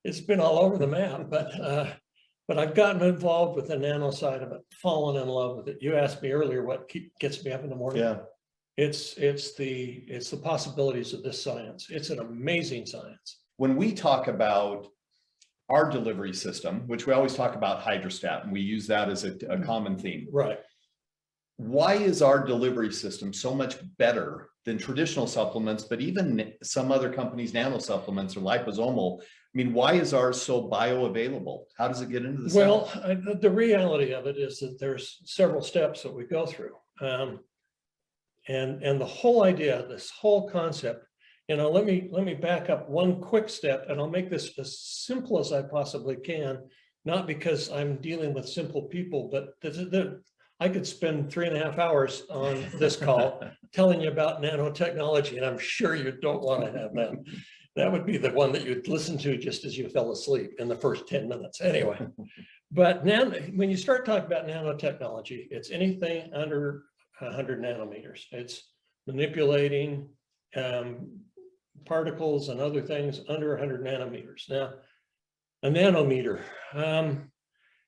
it's been all over the map, but I've gotten involved with the nano side of it, fallen in love with it. You asked me earlier what gets me up in the morning. Yeah. It's the possibilities of this science. It's an amazing science. When we talk about our delivery system, which we always talk about Hydrostat, and we use that as a common theme. Right. Why is our delivery system so much better than traditional supplements, but even some other companies, nano supplements or liposomal? I mean, why is ours so bioavailable? How does it get into the cell? Well, the reality of it is that there's several steps that we go through. And the whole idea, this whole concept, you know, let me back up one quick step, and I'll make this as simple as I possibly can, not because I'm dealing with simple people, but I could spend 3.5 hours on this call telling you about nanotechnology, and I'm sure you don't want to have that. That would be the one that you'd listen to just as you fell asleep in the first 10 minutes. Anyway, but now when you start talking about nanotechnology, it's anything under 100 nanometers. It's manipulating particles and other things under 100 nanometers. Now, a nanometer.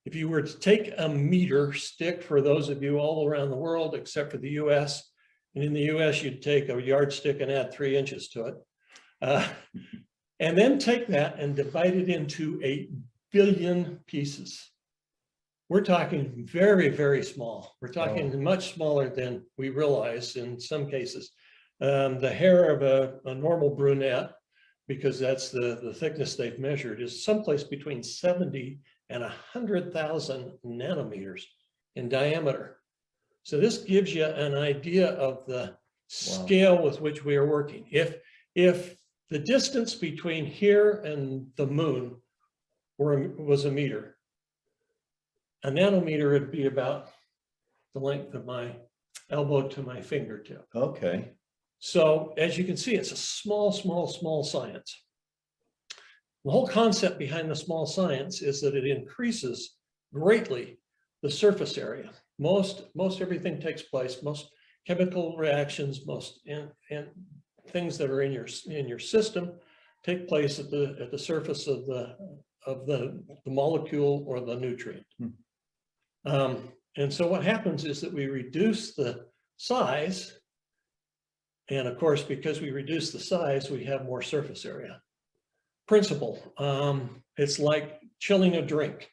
If you were to take a meter stick, for those of you all around the world, except for the US, and in the US, you'd take a yardstick and add 3 inches to it. And then take that and divide it into 1 billion pieces. We're talking very, very small. We're talking much smaller than we realize in some cases. The hair of a normal brunette, because that's the thickness they've measured, is someplace between 70 and 100,000 nanometers in diameter. So this gives you an idea of the scale with which we are working. If the distance between here and the moon was a meter, a nanometer would be about the length of my elbow to my fingertip. Okay. So as you can see, it's a small, small, small science. The whole concept behind the small science is that it increases greatly the surface area. Most everything takes place, most chemical reactions, most and things that are in your system take place at the surface of the molecule or the nutrient. And so what happens is that we reduce the size, and of course, because we reduce the size, we have more surface area. Principle, it's like chilling a drink.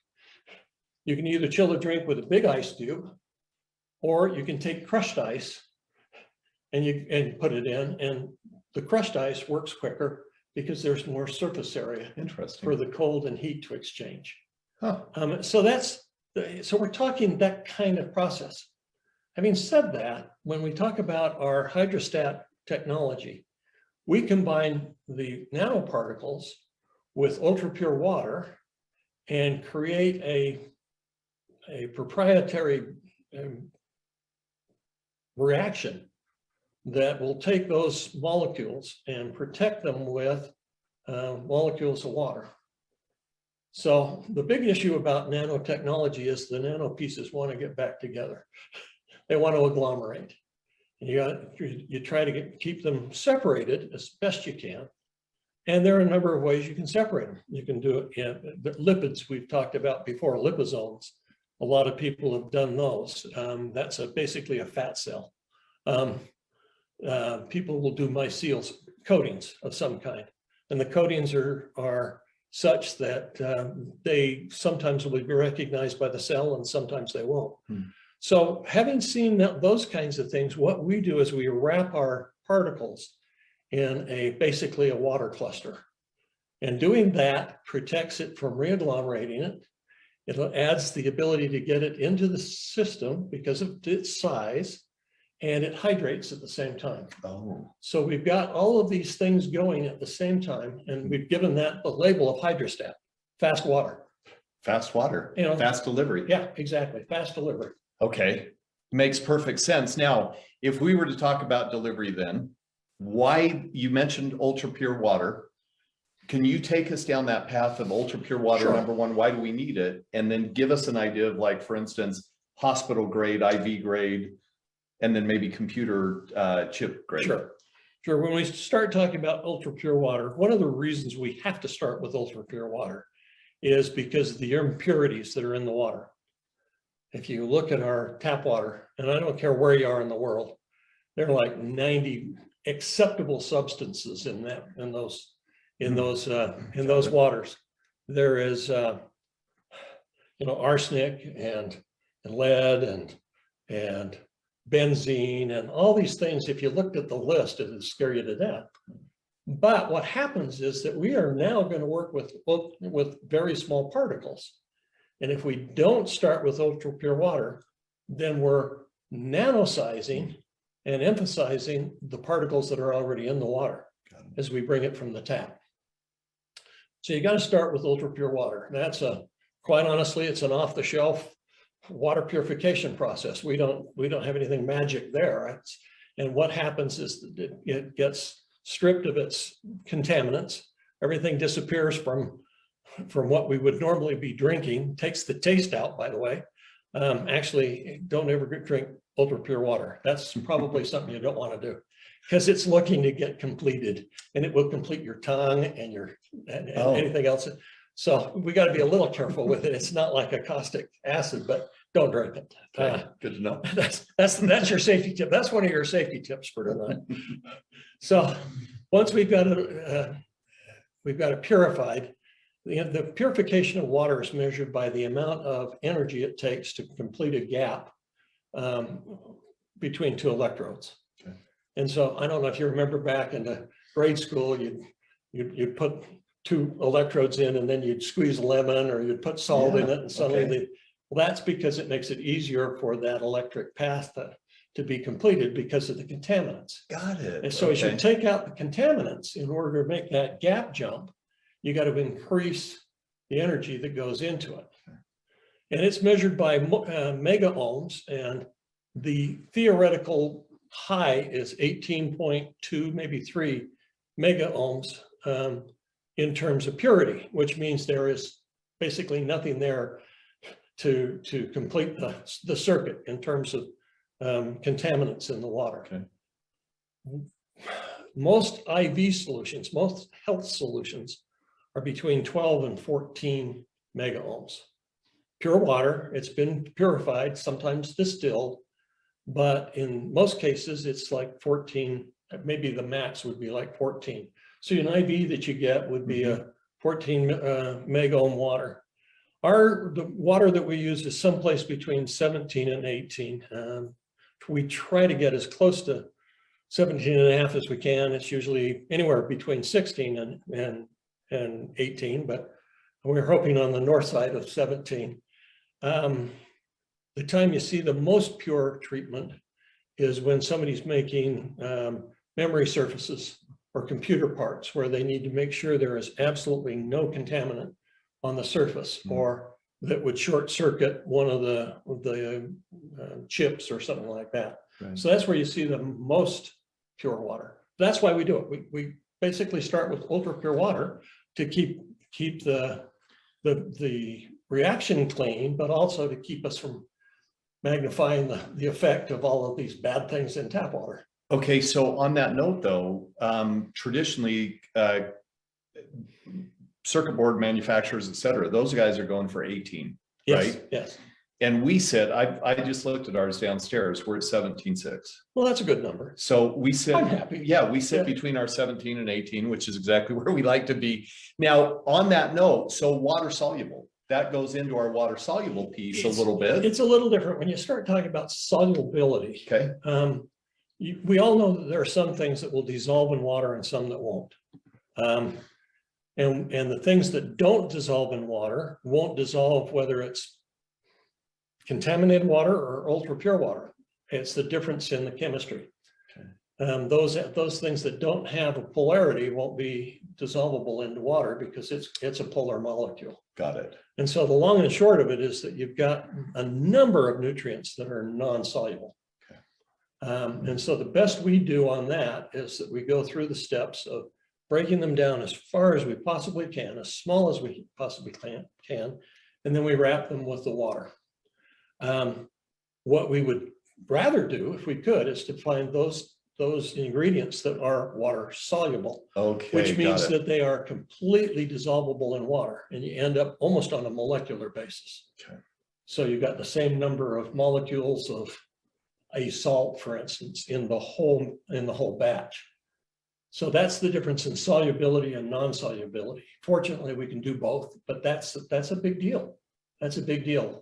You can either chill a drink with a big ice cube, or you can take crushed ice and put it in, and the crushed ice works quicker because there's more surface area. Interesting. For the cold and heat to exchange. Huh. So we're talking that kind of process. Having said that, when we talk about our Hydrostat technology, we combine the nanoparticles with ultra pure water and create a proprietary reaction that will take those molecules and protect them with molecules of water. So the big issue about nanotechnology is the nano pieces want to get back together. They want to agglomerate. And you try to keep them separated as best you can. And there are a number of ways you can separate them. You can do it in the lipids we've talked about before, liposomes. A lot of people have done those. That's basically a fat cell. People will do mycelial coatings of some kind. And the coatings are such that they sometimes will be recognized by the cell and sometimes they won't. So having seen those kinds of things, what we do is we wrap our particles in basically a water cluster. And doing that protects it from reagglomerating it. It adds the ability to get it into the system because of its size, and it hydrates at the same time. So we've got all of these things going at the same time, and we've given that the label of Hydrostat, fast water. Fast water, fast delivery. Yeah, exactly, fast delivery. Okay, makes perfect sense. Now, if we were to talk about delivery then, why, you mentioned ultra pure water. Can you take us down that path of ultra pure water? Sure. Number one, why do we need it? And then give us an idea of, like, for instance, hospital grade, IV grade, and then maybe computer chip grade. Sure. When we start talking about ultra pure water, one of the reasons we have to start with ultra pure water is because of the impurities that are in the water. If you look at our tap water, and I don't care where you are in the world, there are like 90 acceptable substances in those waters. There is arsenic and lead and benzene and all these things. If you looked at the list, it would scare you to death. But what happens is that we are now going to work with very small particles. And if we don't start with ultra pure water, then we're nanosizing and emphasizing the particles that are already in the water as we bring it from the tap. So you got to start with ultra pure water. That's quite honestly, it's an off-the-shelf water purification process. We don't have anything magic there. And what happens is that it gets stripped of its contaminants. Everything disappears from what we would normally be drinking, takes the taste out, by the way. Actually, don't ever drink ultra pure water. That's probably something you don't want to do because it's looking to get completed, and it will complete your tongue and anything else. So we got to be a little careful with it. It's not like a caustic acid, but don't drink it. Good to know. That's your safety tip. That's one of your safety tips for tonight. So once we've got it purified, the purification of water is measured by the amount of energy it takes to complete a gap between two electrodes. Okay. And so I don't know if you remember back in the grade school, you'd put two electrodes in and then you'd squeeze a lemon or you'd put salt in it and suddenly well, that's because it makes it easier for that electric path to be completed because of the contaminants. Got it. And so as you take out the contaminants in order to make that gap jump, you got to increase the energy that goes into it. And it's measured by mega ohms, and the theoretical high is 18.2, maybe 3 mega ohms in terms of purity, which means there is basically nothing there to complete the circuit in terms of contaminants in the water. Okay. Most IV solutions, most health solutions are between 12 and 14 mega ohms. Pure water, it's been purified, sometimes distilled, but in most cases it's like 14, maybe the max would be like 14. So an IV that you get would be a 14 mega ohm water. The water that we use is someplace between 17 and 18. We try to get as close to 17 and a half as we can. It's usually anywhere between 16 and 18, but we're hoping on the north side of 17. The time you see the most pure treatment is when somebody's making memory surfaces or computer parts where they need to make sure there is absolutely no contaminant on the surface or that would short circuit one of the chips or something like that. Right. So that's where you see the most pure water. That's why we do it. We basically start with ultra pure water to keep the reaction clean, but also to keep us from magnifying the effect of all of these bad things in tap water. Okay, so on that note though, traditionally circuit board manufacturers, et cetera, those guys are going for 18, yes, right? Yes. And we said, I just looked at ours downstairs, we're at 17.6. Well, that's a good number. So we sit, I'm happy. Yeah, we sit between our 17 and 18, which is exactly where we like to be. Now, on that note, so water soluble, that goes into our water soluble piece a little bit. It's a little different when you start talking about solubility. Okay. We all know that there are some things that will dissolve in water and some that won't. And the things that don't dissolve in water won't dissolve whether it's contaminated water or ultra pure water. It's the difference in the chemistry. Okay. Those things that don't have a polarity won't be dissolvable into water because it's a polar molecule. Got it. And so the long and short of it is that you've got a number of nutrients that are non-soluble. Okay. And so the best we do on that is that we go through the steps of breaking them down as far as we possibly can, as small as we possibly can, and then we wrap them with the water. What we would rather do, if we could, is to find those those ingredients that are water soluble, Okay, which means got it. that they are completely dissolvable in water, and you end up almost on a molecular basis. Okay. So you've got the same number of molecules of a salt, for instance, in the whole batch. So that's the difference in solubility and non-solubility. Fortunately, we can do both, but that's a big deal. That's a big deal.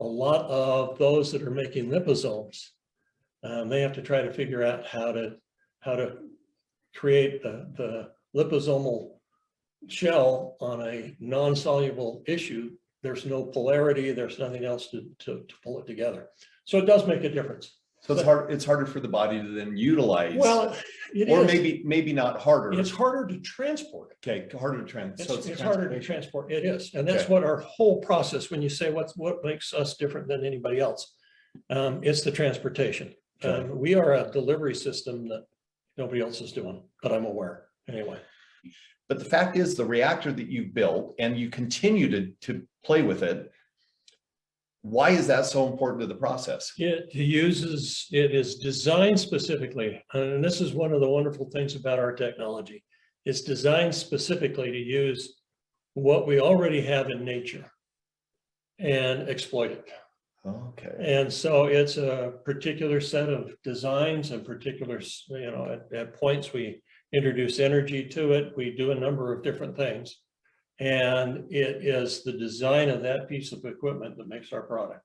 A lot of those that are making liposomes, they have to try to figure out how to create the liposomal shell on a non-soluble issue. There's no polarity, there's nothing else to pull it together. So it does make a difference. So it's harder for the body to then utilize. Well, or maybe not harder. It's harder to transport. Okay, harder to transport. It's harder to transport. It is, and that's what our whole process. When you say what makes us different than anybody else, it's the transportation. Okay. We are a delivery system that nobody else is doing, but I'm aware anyway. But the fact is, the reactor that you've built and you continue to play with it, why is that so important to the process? It is designed specifically, and this is one of the wonderful things about our technology. It's designed specifically to use what we already have in nature and exploit it. Okay. And so it's a particular set of designs and particular, at points we introduce energy to it. We do a number of different things. And it is the design of that piece of equipment that makes our product.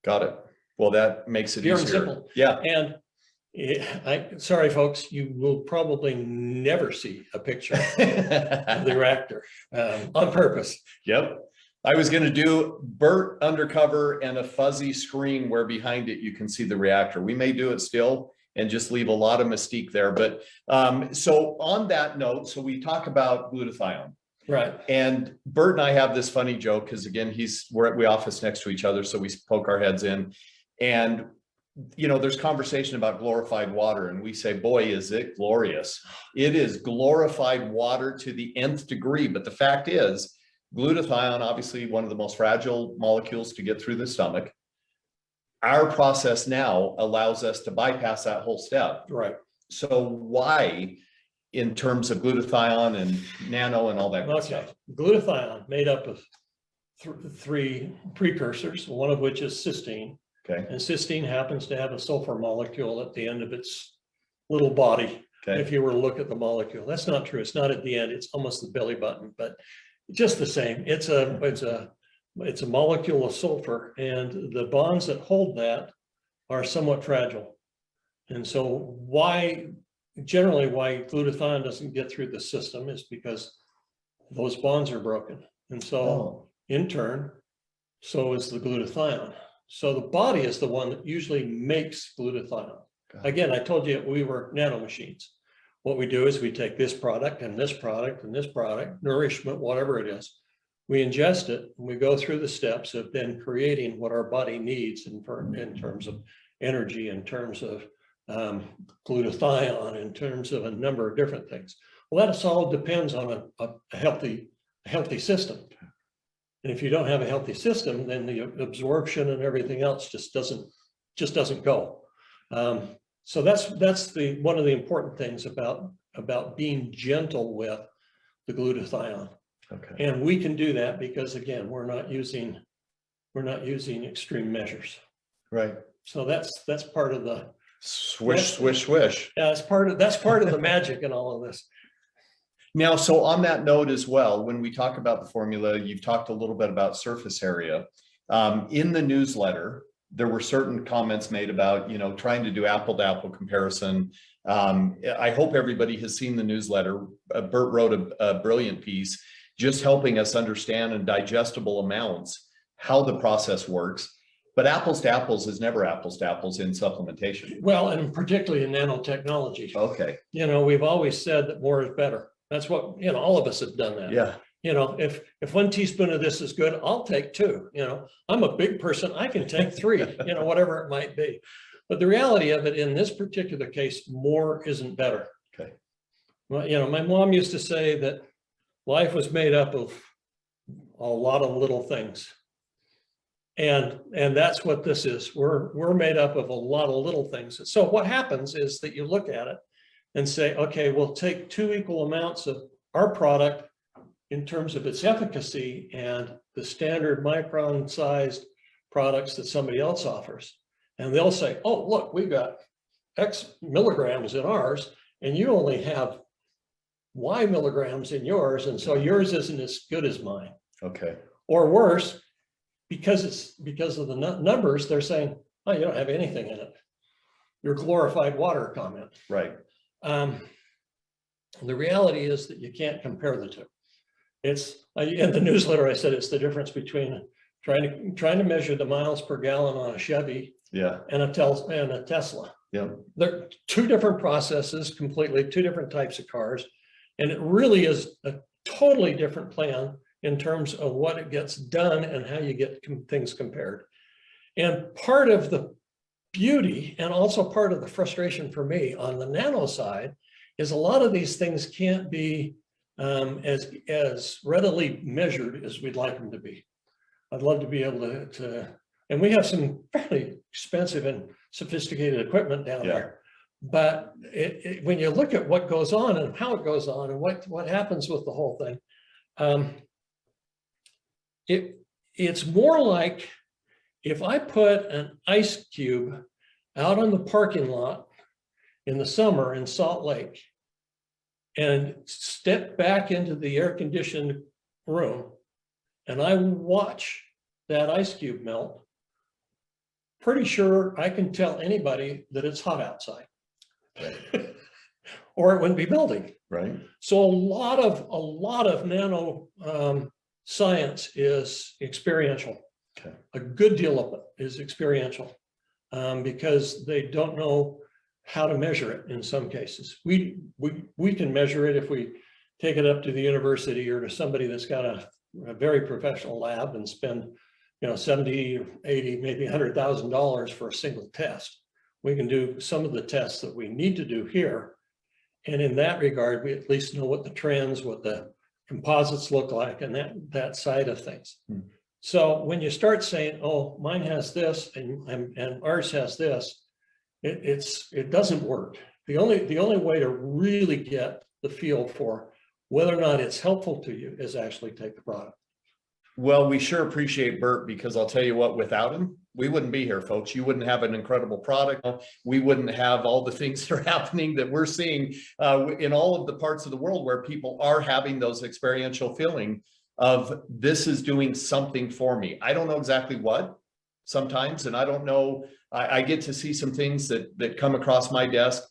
Got it. Well, that makes it Pure easier. and simple. Yeah. And sorry, folks, you will probably never see a picture of the reactor on purpose. Yep. I was going to do Bert undercover and a fuzzy screen where behind it you can see the reactor. We may do it still and just leave a lot of mystique there. But so on that note, so we talk about glutathione. Right. And Bert and I have this funny joke because, again, we office next to each other, so we poke our heads in. And, there's conversation about glorified water, and we say, boy, is it glorious. It is glorified water to the nth degree. But the fact is, glutathione, obviously one of the most fragile molecules to get through the stomach. Our process now allows us to bypass that whole step. Right. So why, in terms of glutathione and nano and all that good stuff? Glutathione made up of three precursors, one of which is cysteine. Okay. And cysteine happens to have a sulfur molecule at the end of its little body. Okay. If you were to look at the molecule, that's not true. It's not at the end. It's almost the belly button, but just the same. It's a molecule of sulfur, and the bonds that hold that are somewhat fragile. And so generally why glutathione doesn't get through the system is because those bonds are broken. And so in turn, so is the glutathione. So the body is the one that usually makes glutathione. Again, I told you we were nanomachines. What we do is we take this product and this product and this product, nourishment, whatever it is. We ingest it and we go through the steps of then creating what our body needs in terms of energy, in terms of glutathione, in terms of a number of different things. Well, that all depends on a healthy system. And if you don't have a healthy system, then the absorption and everything else just doesn't go. So that's one of the important things about being gentle with the glutathione. Okay. And we can do that because, again, we're not using extreme measures. Right. So that's part of the swish, swish, swish. Yeah, that's part of the magic in all of this. Now, so on that note as well, when we talk about the formula, you've talked a little bit about surface area. In the newsletter, there were certain comments made about, trying to do apple-to-apple comparison. I hope everybody has seen the newsletter. Bert wrote a brilliant piece just helping us understand in digestible amounts how the process works. But apples to apples is never apples to apples in supplementation. Well, and particularly in nanotechnology. Okay. We've always said that more is better. That's what, all of us have done that. Yeah. If 1 teaspoon of this is good, I'll take 2. I'm a big person. I can take 3, whatever it might be. But the reality of it in this particular case, more isn't better. Okay. Well, my mom used to say that life was made up of a lot of little things. And that's what this is. We're made up of a lot of little things. So what happens is that you look at it and say, okay, we'll take 2 equal amounts of our product in terms of its efficacy and the standard micron sized products that somebody else offers. And they'll say, oh, look, we've got X milligrams in ours, and you only have Y milligrams in yours. And so yours isn't as good as mine. Okay. Or worse, because of the numbers, they're saying, oh, you don't have anything in it. Your glorified water comment. Right. The reality is that you can't compare the two. It's in the newsletter, I said it's the difference between trying to measure the miles per gallon on a Chevy and a Tesla. Yeah. They're 2 different processes, completely 2 different types of cars. And it really is a totally different plan in terms of what it gets done and how you get things compared. And part of the beauty and also part of the frustration for me on the nano side is a lot of these things can't be as readily measured as we'd like them to be. I'd love to be able to and we have some fairly expensive and sophisticated equipment down there. But when you look at what goes on and how it goes on and what happens with the whole thing, it's more like if I put an ice cube out on the parking lot in the summer in Salt Lake and step back into the air-conditioned room and I watch that ice cube melt, pretty sure I can tell anybody that it's hot outside. Right. Or it wouldn't be melting. Right. So a lot of nano science is experiential. Okay. A good deal of it is experiential because they don't know how to measure it in some cases. We can measure it if we take it up to the university or to somebody that's got a very professional lab and spend, $70, $80, maybe $100,000 for a single test. We can do some of the tests that we need to do here. And in that regard, we at least know what the trends, what the composites look like, and that side of things. So when you start saying, oh, mine has this and ours has this, it doesn't work. The only way to really get the feel for whether or not it's helpful to you is actually take the product. Well, we sure appreciate Bert, because I'll tell you what, without him, we wouldn't be here, folks. You wouldn't have an incredible product. We wouldn't have all the things that are happening that we're seeing in all of the parts of the world where people are having those experiential feeling of this is doing something for me. I don't know exactly what sometimes, and I don't know, I get to see some things that come across my desk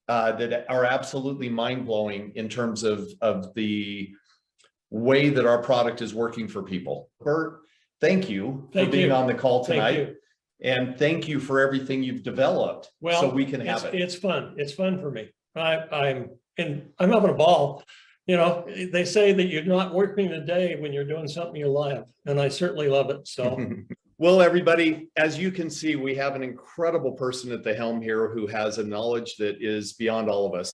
that are absolutely mind-blowing in terms of the way that our product is working for people. Bert, thank you for being on the call tonight. And thank you for everything you've developed so we can have it. It's fun. It's fun for me. I'm having a ball. They say that you're not working a day when you're doing something you love, and I certainly love it. So well, everybody, as you can see, we have an incredible person at the helm here who has a knowledge that is beyond all of us.